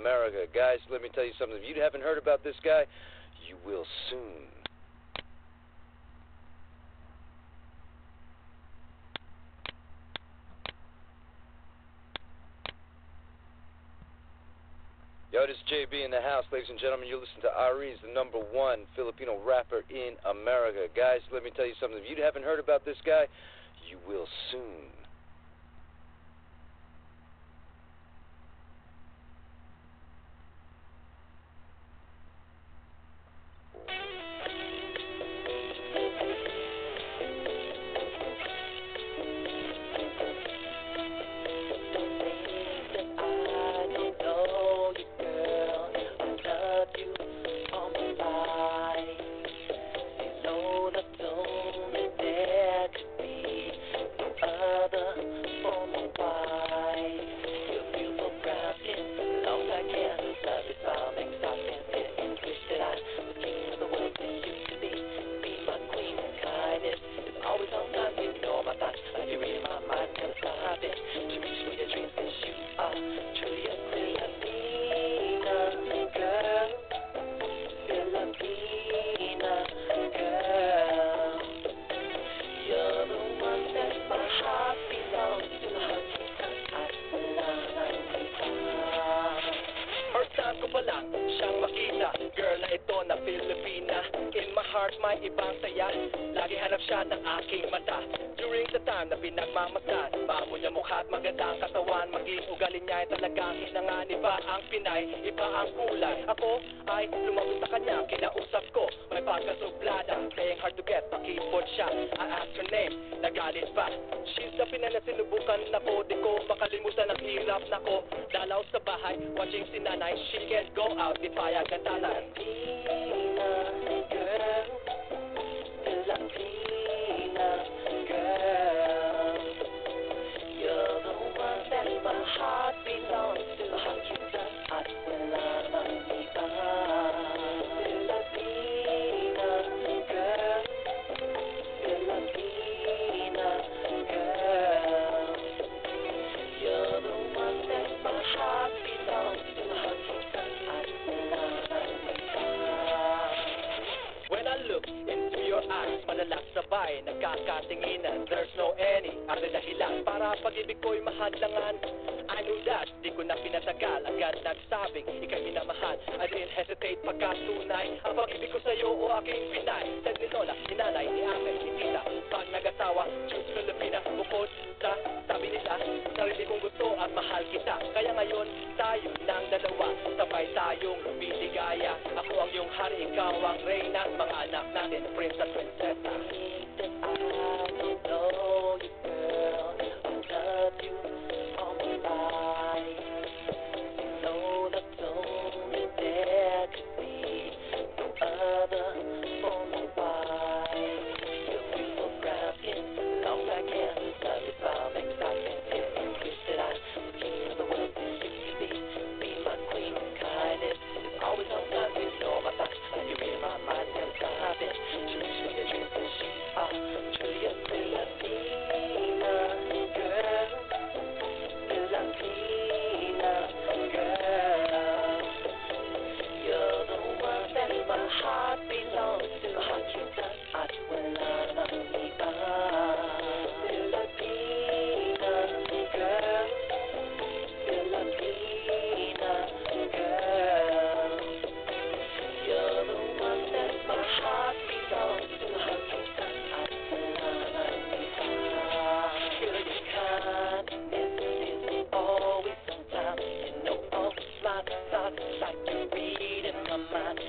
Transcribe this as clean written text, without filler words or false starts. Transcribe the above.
America. Guys, let me tell you something. If you haven't heard about this guy, you will soon. Yo, this is JB in the house, ladies and gentlemen. You're listening to Aries, the #1 Filipino rapper in America. Guys, let me tell you something. If you haven't heard about this guy, you will soon. May ibang saya, lagi hanap siya ng aking mata. During the time na pinagmamasdan, bago niya mukha at magandang katawan, maging ugali niya ay talagang hinangani pa ang Pinay, iba ang kulay. Ako ay lumagot sa kanya, kinausap ko, may pagkasublada, playing hard to get, pakipot siya. I asked her name, nagalit pa. She's the Pinay na sinubukan ako, di ko makalimutan ang hirap nako. Dalaw sa bahay, watching si nanay, she can't go out, di payag ang tatay. Filipina girl, you're the one that my heart belongs to. Kita at wala nang iba. Filipina girl, Filipina girl, you're the one that my heart belongs to. Kita at wala nang iba. When I look into your eyes, madalas sabay, nagkakatinginan. There's no any other dahilan para pag-ibig ko'y mahadlangan. I knew that, di ko na pinatagal, agad nagsabing ika'y minamahal. I didn't hesitate pagkatunay ang pag-ibig ko sa'yo o aking Pinay. Said ni Lola, ni Nanay, ni Ate, ni Tita, pag nag-asawa, choose Filipina. Bukod sa sabi nila, sarili kong gusto at mahal kita. Kaya ngayon, tayo ng dalawa, sabay tayong lumiligaya. Ako ang iyong hari, ikaw ang reyna, mga anak natin, prince at prinsesa. I don't know you, girl, I love you all my life. You know that only there could be no other for my wife. Your beautiful brown skin, long black hair, love is bomb, excitement, feel and wish that I was king of the world. You could be my queen, kindness is always on time. You know my thoughts, you read my mind, never stop it. Choose me the dreams that you are, truly a Filipina girl, Filipina girl. You're the one that my heart belongs to. Kita at wala nang iba. Filipina girl, Filipina girl. You're the one that my heart belongs to. Kita at wala nang iba. Your kindness is always on time. You know all my thoughts like you read in my mind.